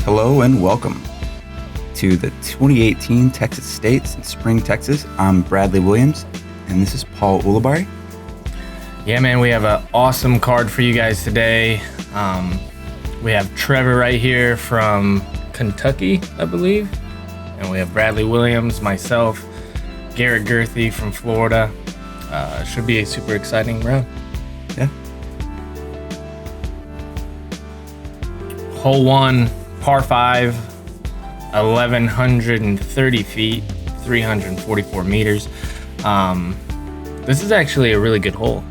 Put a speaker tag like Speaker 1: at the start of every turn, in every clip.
Speaker 1: Hello and welcome to the 2018 Texas States in Spring, Texas. I'm Bradley Williams, and this is Paul Ulibarri.
Speaker 2: Yeah, man, we have an awesome card for you guys today. We have Trevor right here from Kentucky, I believe. And we have Bradley Williams, myself, Garrett Gurthie from Florida. Should be a super exciting round.
Speaker 1: Yeah.
Speaker 2: Hole 1, par 5, 1,130 feet, 344 meters. This is actually a really good hole.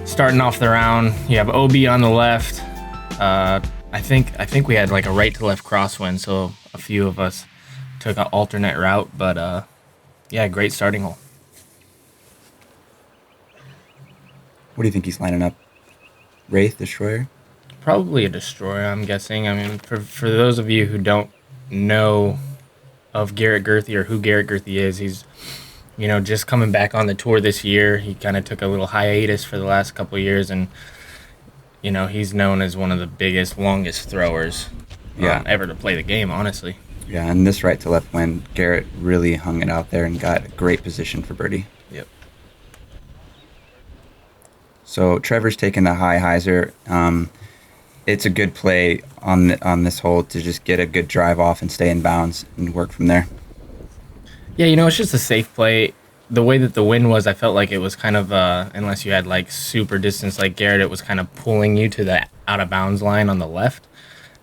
Speaker 2: Starting off the round, you have OB on the left. I think we had like a right to left crosswind, so a few of us took an alternate route, but yeah, great starting hole.
Speaker 1: What do you think he's lining up? Wraith, Destroyer?
Speaker 2: Probably a destroyer, I'm guessing. I mean, for those of you who don't know of Garrett Gurthie or who Garrett Gurthie is, he's, you know, just coming back on the tour this year. He kind of took a little hiatus for the last couple of years, and, you know, he's known as one of the biggest, longest throwers ever to play the game, honestly.
Speaker 1: Yeah, and this right to left wind, Garrett really hung it out there and got a great position for birdie.
Speaker 2: Yep.
Speaker 1: So Trevor's taking the high hyzer. It's a good play on this hole to just get a good drive off and stay in bounds and work from there.
Speaker 2: Yeah, you know, it's just a safe play. The way that the wind was, I felt like it was kind of, unless you had like super distance like Garrett, it was kind of pulling you to the out of bounds line on the left.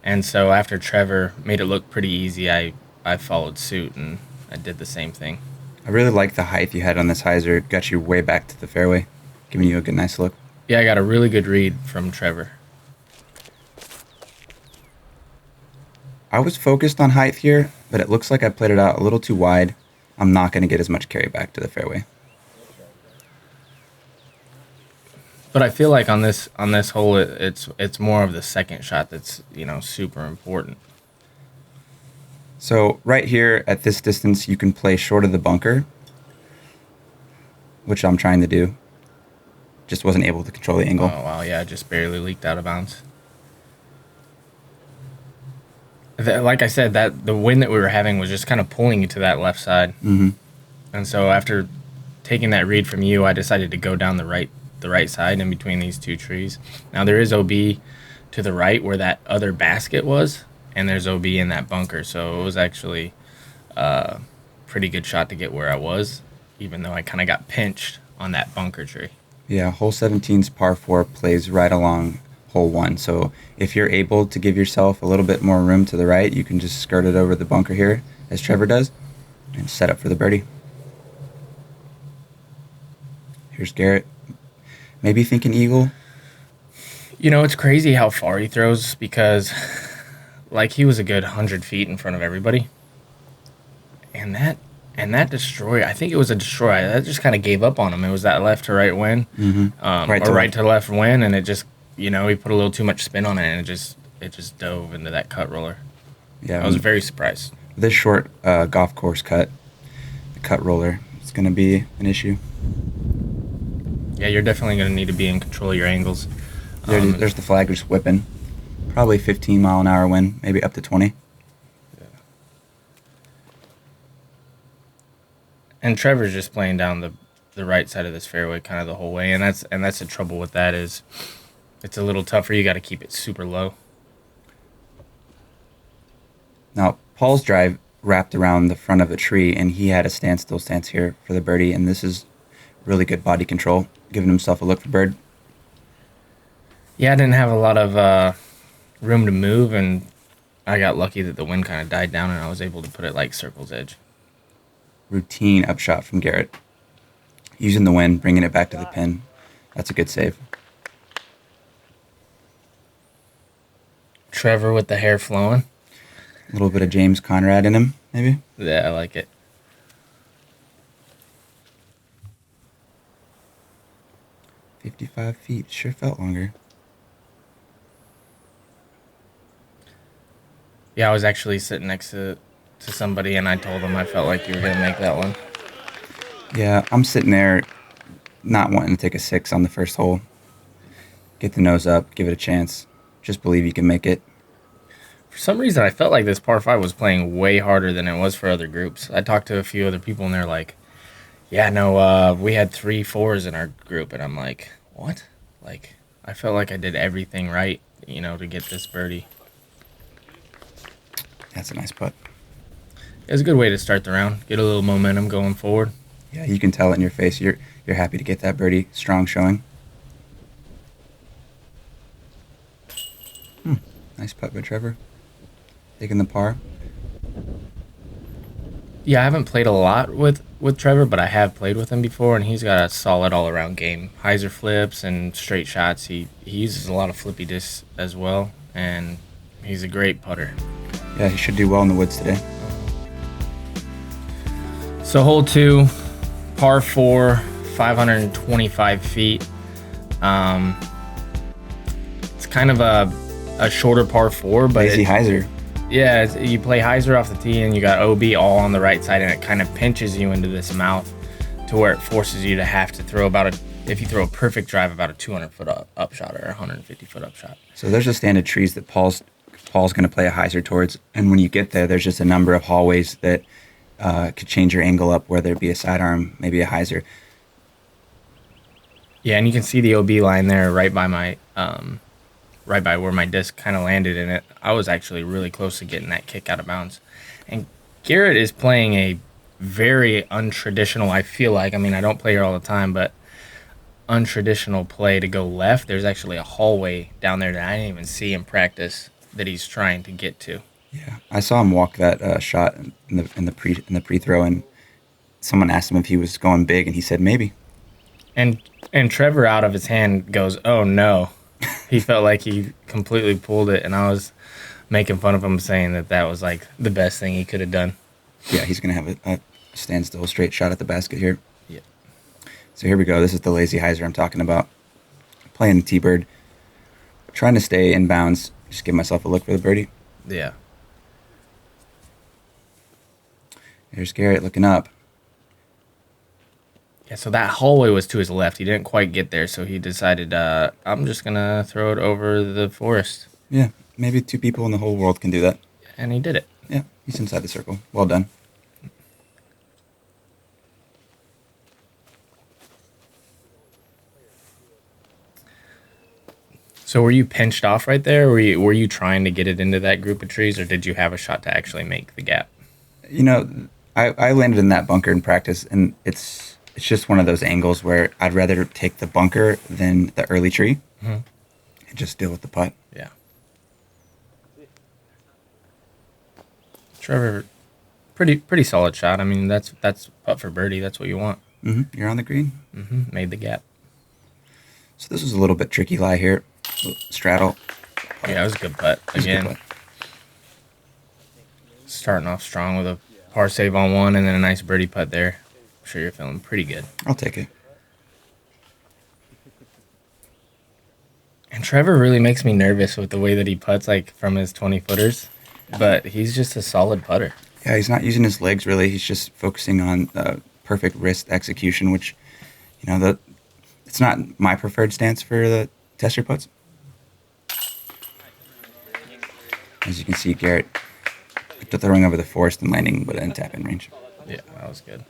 Speaker 2: And so after Trevor made it look pretty easy, I followed suit and I did the same thing.
Speaker 1: I really like the height you had on this hyzer. It got you way back to the fairway, giving you a good, nice look.
Speaker 2: Yeah, I got a really good read from Trevor.
Speaker 1: I was focused on height here, but it looks like I played it out a little too wide. I'm not going to get as much carry back to the fairway.
Speaker 2: But I feel like on this hole, it's more of the second shot that's, you know, super important.
Speaker 1: So right here at this distance, you can play short of the bunker, which I'm trying to do. Just wasn't able to control the angle.
Speaker 2: Oh, wow, yeah, just barely leaked out of bounds. Like I said, that the wind that we were having was just kind of pulling you to that left side.
Speaker 1: Mm-hmm.
Speaker 2: And so after taking that read from you, I decided to go down the right side in between these two trees. Now there is OB to the right where that other basket was, and there's OB in that bunker. So it was actually a pretty good shot to get where I was, even though I kind of got pinched on that bunker tree.
Speaker 1: Yeah, hole 17's par 4 plays right along hole 1. So if you're able to give yourself a little bit more room to the right, you can just skirt it over the bunker here, as Trevor does, and set up for the birdie. Here's Garrett. Maybe thinking eagle.
Speaker 2: You know, it's crazy how far he throws because, like, he was a good 100 feet in front of everybody. And that destroyer, I think it was a destroyer, that just kind of gave up on him. It was that left to right wind, right to left wind, and it just, you know, he put a little too much spin on it, and it just dove into that cut roller.
Speaker 1: Yeah,
Speaker 2: I was very surprised.
Speaker 1: This short golf course cut, the cut roller, is going to be an issue.
Speaker 2: Yeah, you're definitely going to need to be in control of your angles.
Speaker 1: There's the flag just whipping. Probably 15 mile an hour wind, maybe up to 20.
Speaker 2: Yeah. And Trevor's just playing down the right side of this fairway kind of the whole way, and that's the trouble with that is it's a little tougher. You got to keep it super low.
Speaker 1: Now, Paul's drive wrapped around the front of the tree, and he had a standstill stance here for the birdie, and this is really good body control, giving himself a look for bird.
Speaker 2: Yeah, I didn't have a lot of room to move, and I got lucky that the wind kind of died down, and I was able to put it like circle's edge.
Speaker 1: Routine upshot from Garrett. Using the wind, bringing it back to the pin. That's a good save.
Speaker 2: Trevor with the hair flowing.
Speaker 1: A little bit of James Conrad in him, maybe?
Speaker 2: Yeah, I like it.
Speaker 1: "55 feet. Sure felt longer."
Speaker 2: Yeah, I was actually sitting next to somebody, and I told them I felt like you were going to make that one.
Speaker 1: Yeah, I'm sitting there not wanting to take a 6 on the first hole. Get the nose up, give it a chance. Just believe you can make it.
Speaker 2: For some reason, I felt like this par 5 was playing way harder than it was for other groups. I talked to a few other people, and they're like, yeah, no, we had 3 4s in our group. And I'm like, what? Like, I felt like I did everything right, to get this birdie.
Speaker 1: That's a nice putt.
Speaker 2: It was a good way to start the round, get a little momentum going forward.
Speaker 1: Yeah, you can tell it in your face. You're happy to get that birdie. Strong showing. Nice putt by Trevor. Taking the par.
Speaker 2: Yeah, I haven't played a lot with Trevor, but I have played with him before, and he's got a solid all-around game. Hyzer flips and straight shots. He uses a lot of flippy discs as well, and he's a great putter.
Speaker 1: Yeah, he should do well in the woods today.
Speaker 2: So hole 2, par 4, 525 feet. It's kind of a shorter par 4, but
Speaker 1: Lazy Hyzer.
Speaker 2: Yeah, you play Hyzer off the tee, and you got OB all on the right side, and it kind of pinches you into this mouth to where it forces you to have to throw if you throw a perfect drive, about a 200-foot up shot or a 150-foot up shot.
Speaker 1: So there's a stand of trees that Paul's going to play a Hyzer towards, and when you get there, there's just a number of hallways that could change your angle up, whether it be a sidearm, maybe a Hyzer.
Speaker 2: Yeah, and you can see the OB line there right by my right by where my disc kind of landed in it. I was actually really close to getting that kick out of bounds. And Garrett is playing a very untraditional, I feel like, I mean, I don't play here all the time, but untraditional play to go left. There's actually a hallway down there that I didn't even see in practice that he's trying to get to.
Speaker 1: Yeah, I saw him walk that shot in the pre-throw, and someone asked him if he was going big, and he said maybe.
Speaker 2: And Trevor out of his hand goes, "Oh no." He felt like he completely pulled it, and I was making fun of him, saying that was like the best thing he could have done.
Speaker 1: Yeah, he's going to have a standstill straight shot at the basket here.
Speaker 2: Yeah.
Speaker 1: So here we go. This is the lazy Hyzer I'm talking about. Playing T-Bird. Trying to stay in bounds. Just give myself a look for the birdie.
Speaker 2: Yeah.
Speaker 1: There's Garrett looking up.
Speaker 2: Yeah, so that hallway was to his left. He didn't quite get there, so he decided, I'm just going to throw it over the forest.
Speaker 1: Yeah, maybe 2 people in the whole world can do that.
Speaker 2: And he did it.
Speaker 1: Yeah, he's inside the circle. Well done.
Speaker 2: So were you pinched off right there? Or were you trying to get it into that group of trees, or did you have a shot to actually make the gap?
Speaker 1: I landed in that bunker in practice, and it's just one of those angles where I'd rather take the bunker than the early tree and just deal with the putt.
Speaker 2: Yeah. Trevor, pretty solid shot. I mean, that's putt for birdie. That's what you want.
Speaker 1: Mm-hmm. You're on the green.
Speaker 2: Mm-hmm. Made the gap.
Speaker 1: So this was a little bit tricky lie here. Straddle.
Speaker 2: Yeah, it was a good putt. Again,
Speaker 1: Good putt.
Speaker 2: Starting off strong with a par save on one and then a nice birdie putt there. I'm sure you're feeling pretty good.
Speaker 1: I'll take it.
Speaker 2: And Trevor really makes me nervous with the way that he putts, like from his 20-footers. But he's just a solid putter.
Speaker 1: Yeah, he's not using his legs really. He's just focusing on perfect wrist execution, which, it's not my preferred stance for the tester putts. As you can see, Garrett throwing over the forest and landing, but in tap-in range.
Speaker 2: Yeah, that was good.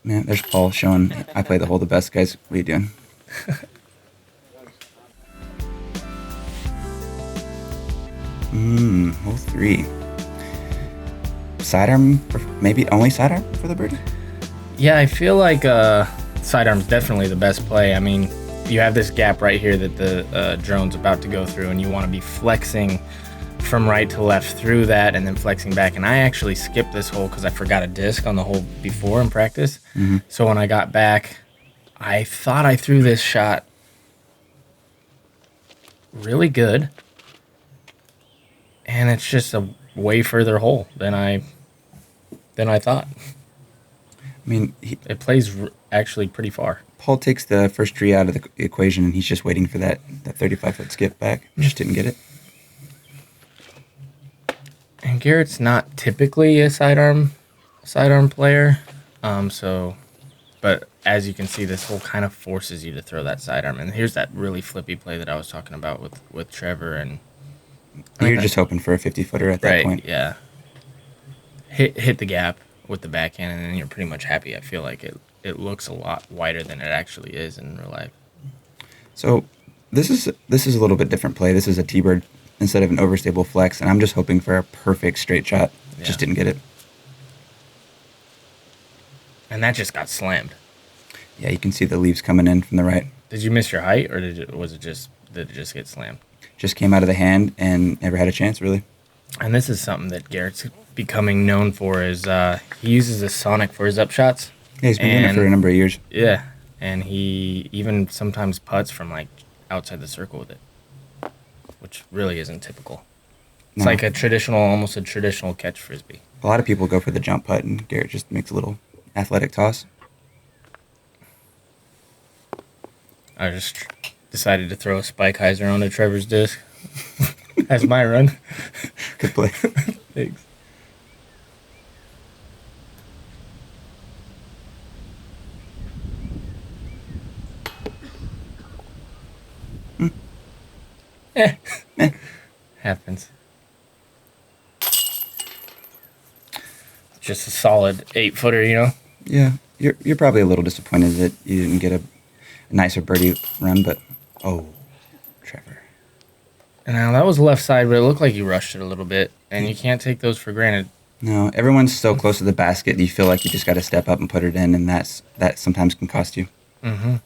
Speaker 1: Man, there's Paul showing I play the hole the best, guys. What are you doing? Hole 3. Sidearm, maybe only sidearm for the birdie?
Speaker 2: Yeah, I feel like sidearm's definitely the best play. I mean, you have this gap right here that the drone's about to go through, and you want to be flexing from right to left through that and then flexing back. And I actually skipped this hole because I forgot a disc on the hole before in practice. Mm-hmm. So when I got back, I thought I threw this shot really good. And it's just a way further hole than I thought.
Speaker 1: I mean,
Speaker 2: it plays actually pretty far.
Speaker 1: Paul takes the first tree out of the equation, and he's just waiting for that 35-foot skip back. Just didn't get it.
Speaker 2: And Garrett's not typically a sidearm player, but as you can see, this hole kind of forces you to throw that sidearm. And here's that really flippy play that I was talking about with Trevor, and
Speaker 1: You're just hoping for a 50-footer at that point.
Speaker 2: Yeah. Hit the gap with the backhand, and then you're pretty much happy. I feel like it looks a lot wider than it actually is in real life.
Speaker 1: So this is a little bit different play. This is a T-bird instead of an overstable flex, and I'm just hoping for a perfect straight shot.
Speaker 2: Yeah.
Speaker 1: Just didn't get it.
Speaker 2: And that just got slammed.
Speaker 1: Yeah, you can see the leaves coming in from the right.
Speaker 2: Did you miss your height, or did it just get slammed?
Speaker 1: Just came out of the hand and never had a chance, really.
Speaker 2: And this is something that Garrett's becoming known for, is he uses a Sonic for his upshots.
Speaker 1: Yeah, he's been doing it for a number of years.
Speaker 2: Yeah, and he even sometimes putts from like outside the circle with it, which really isn't typical. It's like almost a traditional catch frisbee.
Speaker 1: A lot of people go for the jump putt, and Garrett just makes a little athletic toss.
Speaker 2: I just decided to throw a spike hyzer onto Trevor's disc. That's my run.
Speaker 1: Good play.
Speaker 2: Thanks. Happens. Just a solid 8-footer, you know?
Speaker 1: Yeah, you're probably a little disappointed that you didn't get a nicer birdie run, but Trevor.
Speaker 2: And now that was left side, but it looked like you rushed it a little bit, and you can't take those for granted.
Speaker 1: No, everyone's so close to the basket, you feel like you just got to step up and put it in, and that sometimes can cost you.
Speaker 2: Mm-hmm.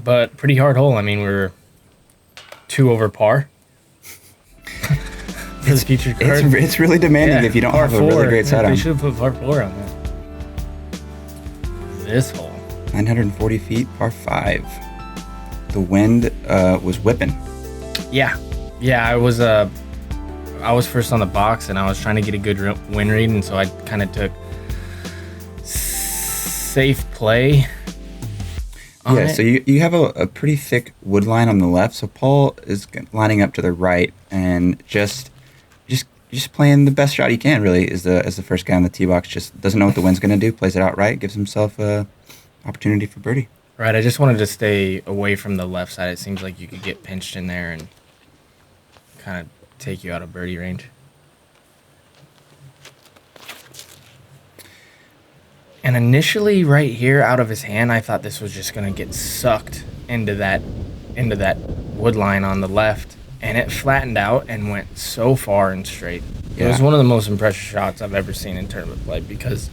Speaker 2: But pretty hard hole. I mean, we're 2 over par. For the featured card.
Speaker 1: It's really demanding if you don't have a really great side arm.
Speaker 2: They should have put par 4 on that. This hole.
Speaker 1: 940 feet, par 5. The wind was whipping.
Speaker 2: Yeah. I was first on the box, and I was trying to get a good wind read, and so I kind of took safe play.
Speaker 1: Yeah, so you have a pretty thick wood line on the left, so Paul is lining up to the right and just playing the best shot he can, really, as the first guy on the tee box. Just doesn't know what the wind's going to do, plays it out right, gives himself a opportunity for birdie.
Speaker 2: Right, I just wanted to stay away from the left side. It seems like you could get pinched in there and kind of take you out of birdie range. And initially, right here, out of his hand, I thought this was just going to get sucked into that wood line on the left, and it flattened out and went so far and straight. Yeah. It was one of the most impressive shots I've ever seen in tournament play because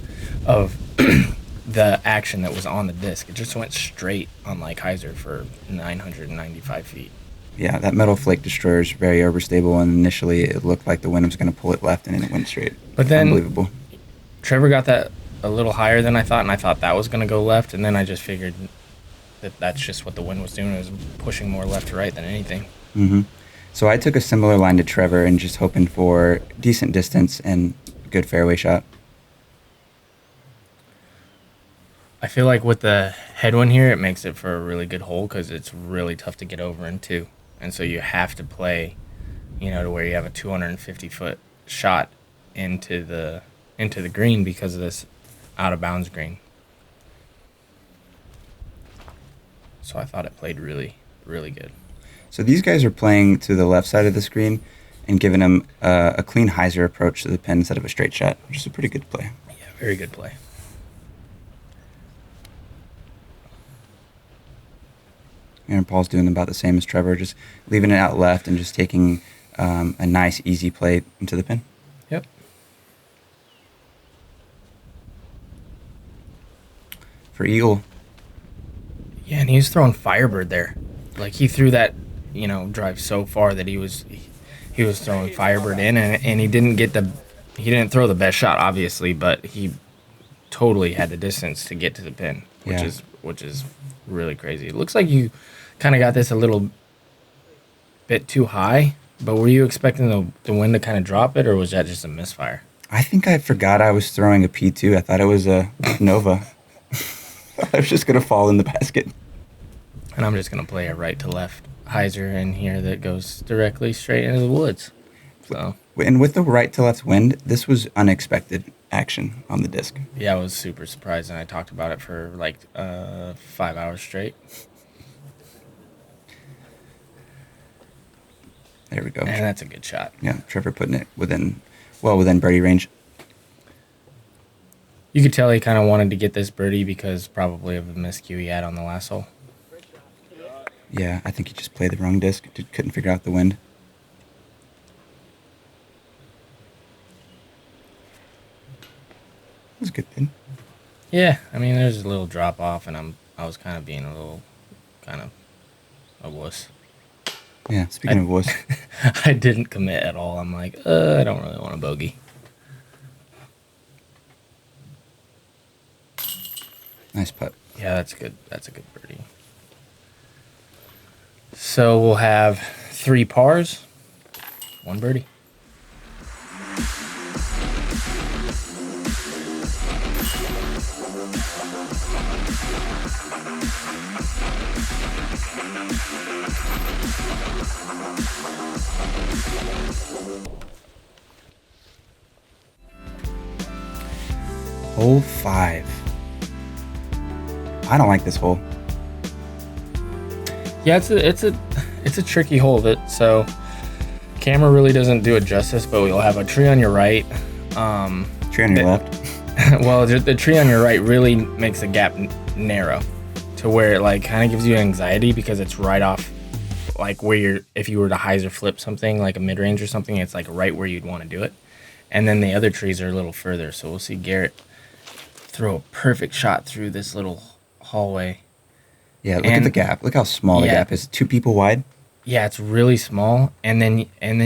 Speaker 2: of the action that was on the disc. It just went straight on like hyzer for 995 feet.
Speaker 1: Yeah, that metal flake destroyer is very overstable, and initially it looked like the wind was going to pull it left, and then it went straight.
Speaker 2: But then
Speaker 1: unbelievable.
Speaker 2: Trevor got that a little higher than I thought, and I thought that was going to go left, and then I just figured that that's just what the wind was doing. It was pushing more left to right than anything.
Speaker 1: Mm-hmm. So I took a similar line to Trevor and just hoping for decent distance and good fairway shot.
Speaker 2: I feel like with the headwind here, it makes it for a really good hole because it's really tough to get over into. And so you have to play, to where you have a 250-foot shot into the green because of this out-of-bounds green. So I thought it played really, really good.
Speaker 1: So these guys are playing to the left side of the screen and giving them a clean hyzer approach to the pin instead of a straight shot, which is a pretty good play.
Speaker 2: Yeah, very good play.
Speaker 1: And Paul's doing about the same as Trevor, just leaving it out left and just taking a nice, easy play into the pin.
Speaker 2: Yep.
Speaker 1: For eagle.
Speaker 2: Yeah, and he was throwing Firebird there. Like, he threw that, drive so far that he was throwing Firebird in, and he didn't throw the best shot, obviously, but he totally had the distance to get to the pin, which is really crazy. It looks like you kind of got this a little bit too high, but were you expecting the wind to kind of drop it, or was that just a misfire?
Speaker 1: I think I forgot I was throwing a P2. I thought it was a Nova. I was just going to fall in the basket.
Speaker 2: And I'm just going to play a right to left hyzer in here that goes directly straight into the woods. So.
Speaker 1: And with the right to left wind, this was unexpected action on the disc.
Speaker 2: Yeah, I was super surprised, and I talked about it for like 5 hours straight.
Speaker 1: There we go.
Speaker 2: And that's a good shot.
Speaker 1: Yeah, Trevor putting it within birdie range.
Speaker 2: You could tell he kind of wanted to get this birdie because probably of the miscue he had on the last hole.
Speaker 1: Yeah, I think he just played the wrong disc. Couldn't figure out the wind. That was a good pin.
Speaker 2: Yeah, I mean, there's a little drop off, and I was kind of being a little, kind of a wuss.
Speaker 1: Yeah, speaking of wuss.
Speaker 2: I didn't commit at all. I'm like, I don't really want a bogey.
Speaker 1: Nice putt.
Speaker 2: Yeah, that's good. That's a good birdie. So we'll have 3 pars, 1 birdie.
Speaker 1: Hole 5. I don't like this hole.
Speaker 2: Yeah, it's a tricky hole. So camera really doesn't do it justice, but we'll have a tree on your right.
Speaker 1: Tree on your left.
Speaker 2: Well, the tree on your right really makes the gap narrow, to where it like kind of gives you anxiety because it's right off, like where if you were to hyzer flip something like a mid range or something, it's like right where you'd want to do it. And then the other trees are a little further, so we'll see Garrett throw a perfect shot through this little hallway.
Speaker 1: Yeah, look at the gap. Look how small the gap is. 2 people wide.
Speaker 2: Yeah, it's really small, and then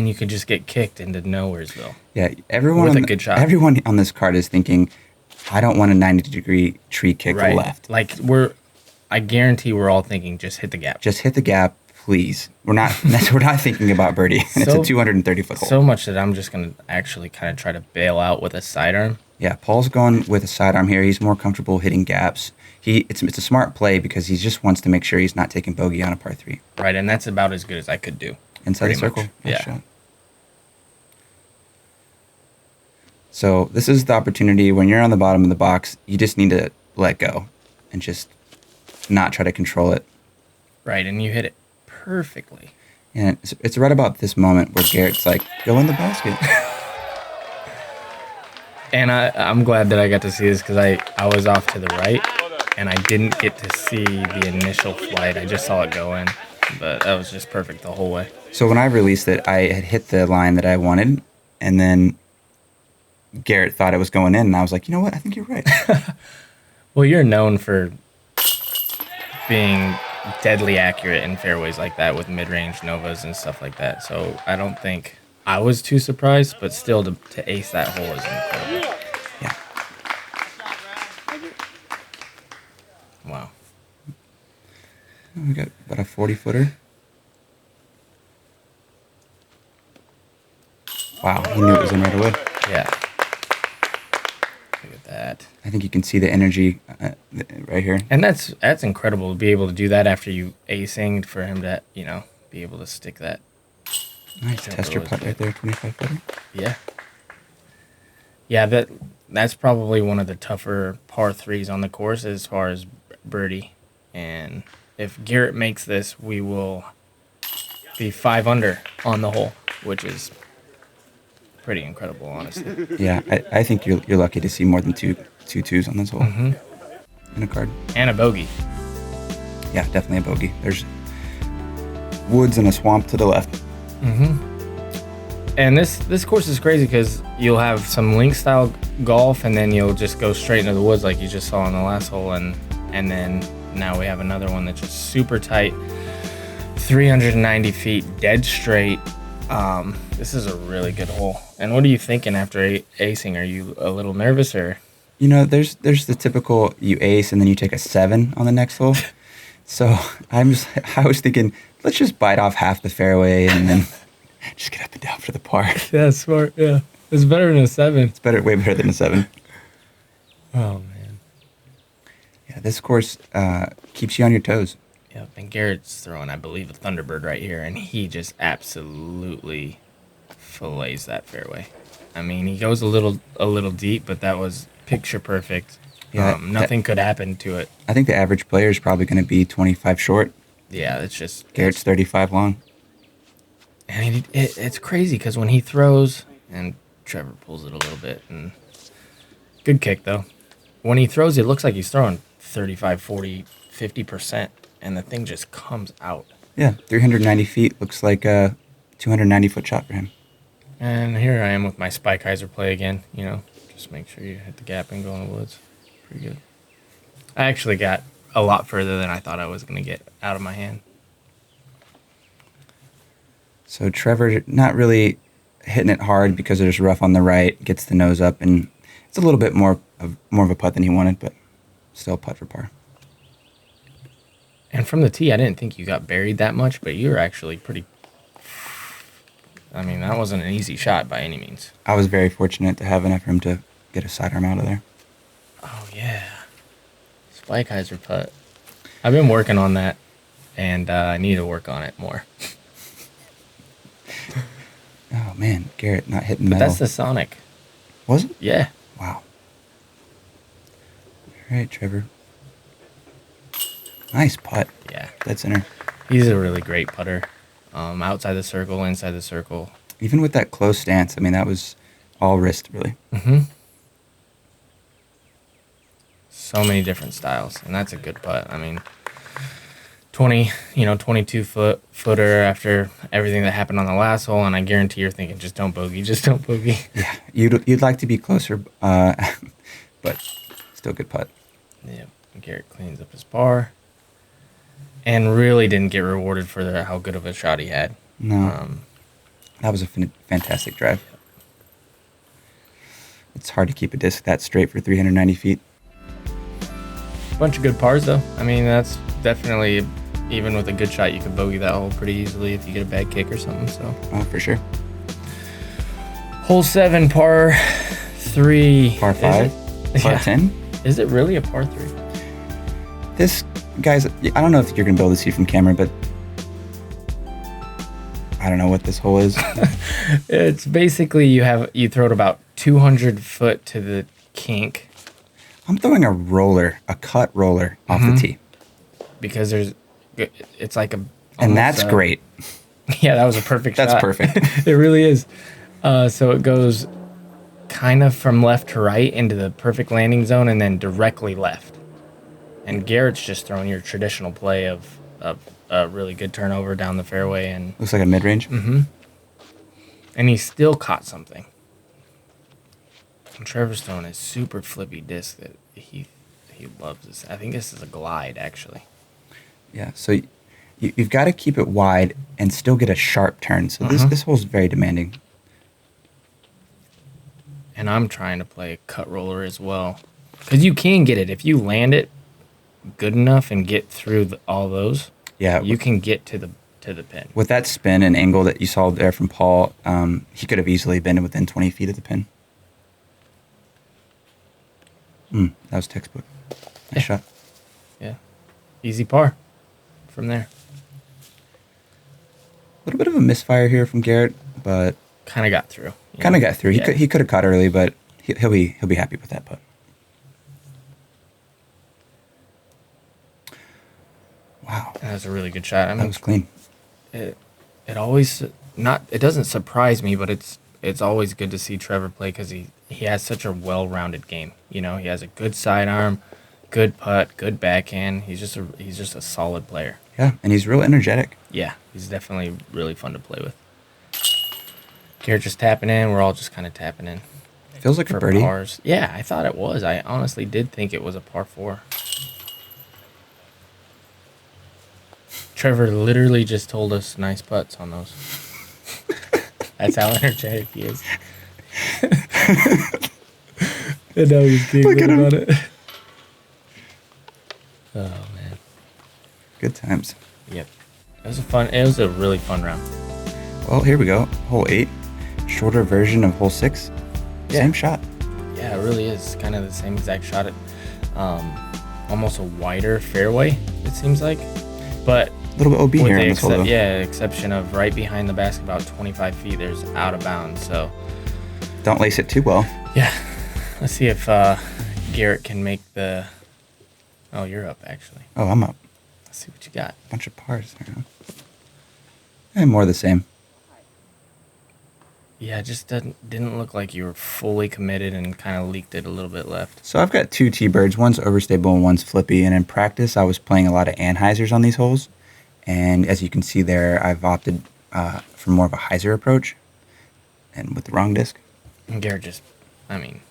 Speaker 2: you could just get kicked into Nowheresville.
Speaker 1: Yeah, everyone
Speaker 2: with a good shot.
Speaker 1: Everyone on this card is thinking, I don't want a 90-degree tree kick left.
Speaker 2: Like I guarantee we're all thinking, just hit the gap.
Speaker 1: Just hit the gap, please. We're not thinking about birdie. And it's a 230-foot hole.
Speaker 2: So much that I'm just gonna actually kind of try to bail out with a sidearm.
Speaker 1: Yeah, Paul's going with a sidearm here. He's more comfortable hitting gaps. It's a smart play because he just wants to make sure he's not taking bogey on a par 3.
Speaker 2: Right, and that's about as good as I could do.
Speaker 1: Inside the circle.
Speaker 2: Nice
Speaker 1: shot. So this is the opportunity when you're on the bottom of the box, you just need to let go and just not try to control it.
Speaker 2: Right, and you hit it perfectly.
Speaker 1: And it's right about this moment where Garrett's like, go in the basket.
Speaker 2: And I'm glad that I got to see this because I was off to the right, and I didn't get to see the initial flight. I just saw it go in, but that was just perfect the whole way.
Speaker 1: So when I released it, I had hit the line that I wanted, and then Garrett thought it was going in, and I was like, you know what? I think you're right.
Speaker 2: Well, you're known for being deadly accurate in fairways like that with mid-range Novas and stuff like that. So I don't think I was too surprised, but still to ace that hole is incredible.
Speaker 1: Yeah.
Speaker 2: Wow.
Speaker 1: We got about a 40-footer. Wow, he knew it was in right away.
Speaker 2: Yeah. Look at that.
Speaker 1: I think you can see the energy right here.
Speaker 2: And that's incredible to be able to do that after you acing, for him to, be able to stick that.
Speaker 1: Nice tester putt right there, 25-footer.
Speaker 2: Yeah. Yeah, that's probably one of the tougher par 3s on the course as far as birdie. And if Garrett makes this, we will be 5 under on the hole, which is pretty incredible, honestly.
Speaker 1: Yeah, I think you're lucky to see more than two twos on this hole.
Speaker 2: Mm-hmm.
Speaker 1: And a card.
Speaker 2: And a bogey.
Speaker 1: Yeah, definitely a bogey. There's woods and a swamp to the left.
Speaker 2: Mm-hmm. And this course is crazy because you'll have some link style golf, and then you'll just go straight into the woods like you just saw on the last hole, and then now we have another one that's just super tight, 390 feet, dead straight. This is a really good hole. And what are you thinking after acing? Are you a little nervous or?
Speaker 1: There's the typical you ace and then you take a 7 on the next hole. So I was thinking, let's just bite off half the fairway and then just get up and down for the par.
Speaker 2: Yeah, smart. Yeah, it's better than a 7.
Speaker 1: It's way better than a 7.
Speaker 2: Oh man.
Speaker 1: Yeah, this course keeps you on your toes.
Speaker 2: Yep, and Garrett's throwing, I believe, a Thunderbird right here, and he just absolutely fillets that fairway. I mean, he goes a little deep, but that was picture perfect.
Speaker 1: Yeah,
Speaker 2: nothing could happen to it.
Speaker 1: I think the average player is probably going to be 25 short.
Speaker 2: Yeah, it's just
Speaker 1: Garrett's 35 long.
Speaker 2: And it's crazy because when he throws, and Trevor pulls it a little bit, and good kick though. When he throws, it looks like he's throwing 35, 40, 50%, and the thing just comes out.
Speaker 1: Yeah, 390 feet looks like a 290-foot shot for him.
Speaker 2: And here I am with my Spikeiser play again. Just make sure you hit the gap and go in the woods. Pretty good. I actually got a lot further than I thought I was going to get out of my hand.
Speaker 1: So Trevor not really hitting it hard because there's rough on the right, gets the nose up, and it's a little bit more of a putt than he wanted, but still putt for par.
Speaker 2: And from the tee, I didn't think you got buried that much, but you were actually pretty... I mean, that wasn't an easy shot by any means.
Speaker 1: I was very fortunate to have enough room to get a sidearm out of there.
Speaker 2: Oh, yeah. Spikeiser putt. I've been working on that, and I need to work on it more.
Speaker 1: Oh, man. Garrett not hitting
Speaker 2: But
Speaker 1: metal.
Speaker 2: that's the Sonic.
Speaker 1: Was it?
Speaker 2: Yeah.
Speaker 1: Wow. All right, Trevor. Nice putt.
Speaker 2: Yeah.
Speaker 1: Dead center.
Speaker 2: He's a really great putter. Outside the circle, inside the circle.
Speaker 1: Even with that close stance, I mean, that was all wrist, really.
Speaker 2: Mm-hmm. So many different styles, and that's a good putt. I mean, 22-footer after everything that happened on the last hole, and I guarantee you're thinking, just don't bogey, just don't bogey.
Speaker 1: Yeah, you'd like to be closer, but still good putt.
Speaker 2: Yeah, Garrett cleans up his par, and really didn't get rewarded for how good of a shot he had.
Speaker 1: No, that was a fantastic drive. It's hard to keep a disc that straight for 390 feet.
Speaker 2: Bunch of good pars, though. I mean, that's definitely, even with a good shot, you could bogey that hole pretty easily if you get a bad kick or something. So,
Speaker 1: Oh, for sure.
Speaker 2: hole 7, par 3.
Speaker 1: Par 5, par
Speaker 2: Yeah.
Speaker 1: 10.
Speaker 2: Is it really a par 3?
Speaker 1: This, guys, I don't know if you're going to be able to see from camera, but I don't know what this hole is.
Speaker 2: It's basically you throw it about 200 foot to the kink
Speaker 1: I'm throwing a cut roller off the tee.
Speaker 2: because it's like
Speaker 1: And
Speaker 2: almost
Speaker 1: that's great.
Speaker 2: Yeah, that was a perfect shot.
Speaker 1: That's perfect.
Speaker 2: It really is. So it goes kind of from left to right into the perfect landing zone and then directly left. And Garrett's just throwing your traditional play of a really good turnover down the fairway, and
Speaker 1: Looks like a mid-range.
Speaker 2: and he still caught something. And Trevor's throwing a super flippy disc that he loves this. I think this is a glide, actually.
Speaker 1: Yeah, so you've got to keep it wide and still get a sharp turn. So this hole's very demanding.
Speaker 2: And I'm trying to play a cut roller as well. Because you can get it. If you land it good enough and get through all those,
Speaker 1: Yeah,
Speaker 2: you can get to the pin.
Speaker 1: with that spin and angle that you saw there from Paul, he could have easily been within 20 feet of the pin. That was textbook. Nice shot.
Speaker 2: Yeah. Easy par from there.
Speaker 1: A little bit of a misfire here from Garrett, but
Speaker 2: Kind of got through.
Speaker 1: kind of got through.
Speaker 2: Yeah.
Speaker 1: He could have caught early, but he'll be happy with that putt. Wow,
Speaker 2: That was a really good shot. I
Speaker 1: that
Speaker 2: mean,
Speaker 1: was clean.
Speaker 2: it always it doesn't surprise me, but it's always good to see Trevor play because he has such a well-rounded game. He has a good sidearm, good putt, good backhand. He's just a solid player.
Speaker 1: Yeah, and he's real energetic.
Speaker 2: Yeah, he's definitely really fun to play with. Garrett just tapping in. We're all just kind of tapping in
Speaker 1: Feels like a
Speaker 2: for
Speaker 1: birdie.
Speaker 2: pars. Yeah, I thought it was. I honestly did think it was a par 4. Trevor literally just told us nice putts on those. That's how energetic he is. And now he's giggling about it. Oh, man.
Speaker 1: Good times.
Speaker 2: Yep. It was a really fun round.
Speaker 1: Well, here we go. Hole 8. Shorter version of hole 6.
Speaker 2: Yeah.
Speaker 1: Same shot.
Speaker 2: Yeah, it really is kind of the same exact shot. Almost a wider fairway, it seems like. But
Speaker 1: A little bit OB
Speaker 2: with
Speaker 1: here
Speaker 2: the
Speaker 1: on this hole, though.
Speaker 2: exception of right behind the basket, about 25 feet, there's out of bounds. So,
Speaker 1: Don't lace it too well.
Speaker 2: yeah. Let's see if Garrett can make the... Oh, you're up, actually.
Speaker 1: Oh, I'm up.
Speaker 2: Let's see what you got.
Speaker 1: Bunch of pars there, huh? And more of the same.
Speaker 2: Yeah, it just didn't look like you were fully committed and kind of leaked it a little bit left.
Speaker 1: So I've got 2 T-birds. One's overstable and one's flippy. And in practice, I was playing a lot of anhyzers on these holes. And as you can see there, I've opted for more of a hyzer approach and with the wrong disc.
Speaker 2: And Garrett just, I mean,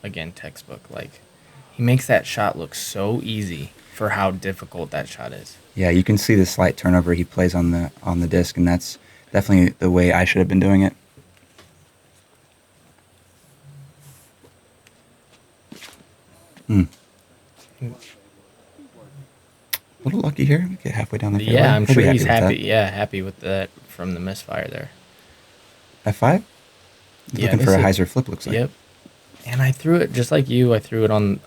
Speaker 2: again, textbook. Like, he makes that shot look so easy for how difficult that shot is.
Speaker 1: Yeah, you can see the slight turnover he plays on the disc, and that's definitely the way I should have been doing it. A little lucky here. We get halfway down the fairway.
Speaker 2: Yeah, I'm
Speaker 1: He'll
Speaker 2: sure
Speaker 1: be
Speaker 2: he's
Speaker 1: with
Speaker 2: happy.
Speaker 1: that.
Speaker 2: Yeah, happy with that from the misfire there.
Speaker 1: F5?
Speaker 2: Yeah,
Speaker 1: Looking for a hyzer flip, looks like.
Speaker 2: Yep. And I threw it just like you. I threw it on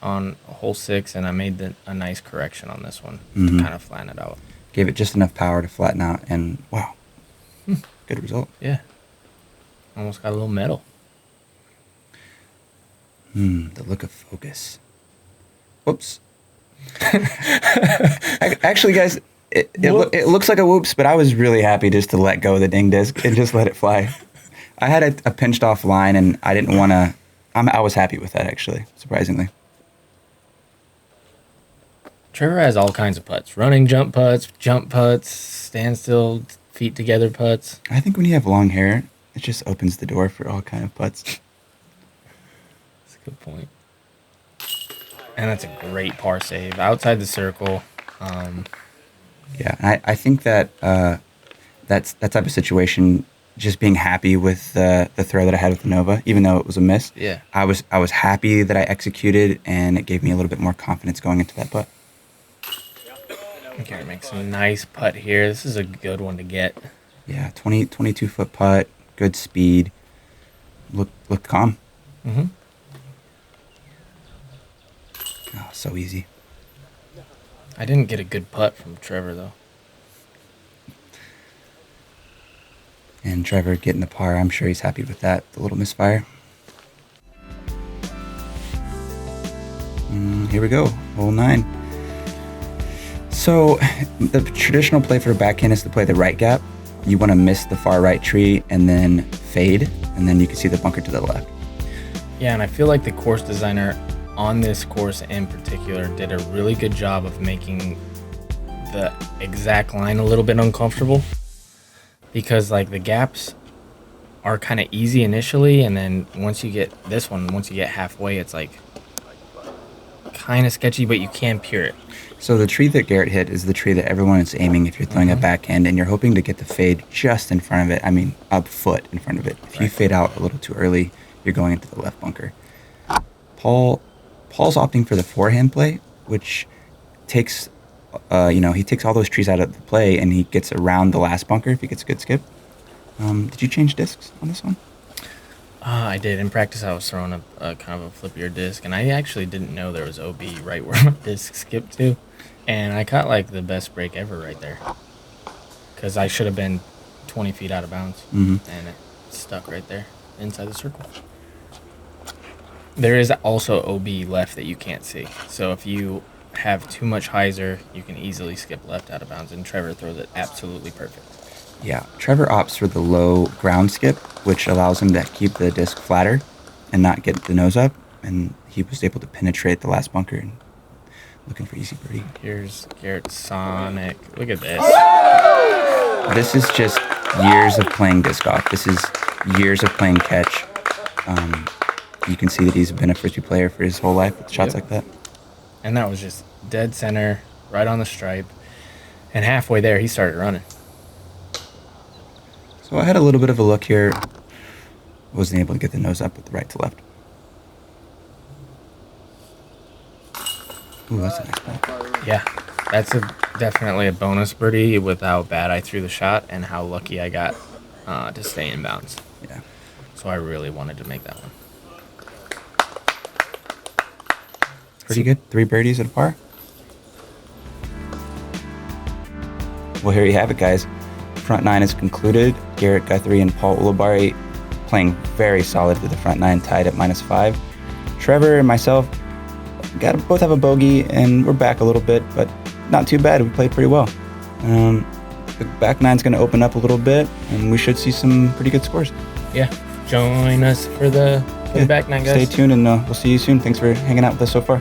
Speaker 2: hole 6, and I made a nice correction on this one to kind of flatten it out.
Speaker 1: Gave it just enough power to flatten out, and wow, good result.
Speaker 2: Yeah. Almost got a little metal.
Speaker 1: The look of focus. Whoops. Actually, guys, it looks like a whoops, but I was really happy just to let go of the ding disc and just let it fly. I had a pinched off line, and I didn't want to. I was happy with that, actually, surprisingly.
Speaker 2: Trevor has all kinds of putts. Running jump putts, standstill, feet together putts.
Speaker 1: I think when you have long hair, it just opens the door for all kind of putts.
Speaker 2: That's a good point. And that's a great par save. Outside the circle.
Speaker 1: Yeah, I think that that's that type of situation, just being happy with the throw that I had with the Innova, even though it was a miss.
Speaker 2: Yeah.
Speaker 1: I was happy that I executed, and it gave me a little bit more confidence going into that putt.
Speaker 2: Garrett makes a nice putt here. This is a good one to get.
Speaker 1: Yeah, 22-foot putt, good speed. Looked calm.
Speaker 2: Mm-hmm.
Speaker 1: Oh, so easy.
Speaker 2: I didn't get a good putt from Trevor, though.
Speaker 1: And Trevor getting the par, I'm sure he's happy with that. The little misfire. Here we go, hole 9. So the traditional play for a backhand is to play the right gap. You want to miss the far right tree and then fade, and then you can see the bunker to the left.
Speaker 2: Yeah, and I feel like the course designer on this course in particular did a really good job of making the exact line a little bit uncomfortable, because like the gaps are kind of easy initially, and then once you get halfway, it's like kind of sketchy, but you can pure it.
Speaker 1: So the tree that Garrett hit is the tree that everyone is aiming if you're throwing a backhand, and you're hoping to get the fade just in front of it. I mean, a foot in front of it. If you fade out a little too early, you're going into the left bunker. Paul's opting for the forehand play, which takes, he takes all those trees out of the play, and he gets around the last bunker if he gets a good skip. Did you change discs on this one?
Speaker 2: I did. In practice, I was throwing a kind of a flippier disc, and I actually didn't know there was OB right where my disc skipped to. And I caught like the best break ever right there, because I should have been 20 feet out of bounds, and it stuck right there inside the circle. There is also OB left that you can't see. So if you have too much hyzer, you can easily skip left out of bounds, and Trevor throws it absolutely perfect.
Speaker 1: Yeah, Trevor opts for the low ground skip, which allows him to keep the disc flatter and not get the nose up, and he was able to penetrate the last bunker and looking for easy birdie.
Speaker 2: Here's Garrett Sonic. Look at this.
Speaker 1: This is just years of playing disc golf. This is years of playing catch. You can see that he's been a frisbee player for his whole life with shots like that.
Speaker 2: And that was just dead center, right on the stripe. And halfway there, he started running.
Speaker 1: So I had a little bit of a look here. Wasn't able to get the nose up with the right to left. Ooh, that's a nice ball.
Speaker 2: Yeah, that's definitely a bonus birdie with how bad I threw the shot and how lucky I got to stay in bounds.
Speaker 1: Yeah.
Speaker 2: So I really wanted to make that one.
Speaker 1: Pretty good. 3 birdies at a par. Well, here you have it, guys. Front 9 is concluded. Garrett Gurthie and Paul Ulibarri playing very solid with the front 9 tied at -5. Trevor and myself both have a bogey, and we're back a little bit, but not too bad. We played pretty well. The back 9's going to open up a little bit, and we should see some pretty good scores.
Speaker 2: Yeah, join us for the back nine, guys.
Speaker 1: Stay tuned, and we'll see you soon. Thanks for hanging out with us so far.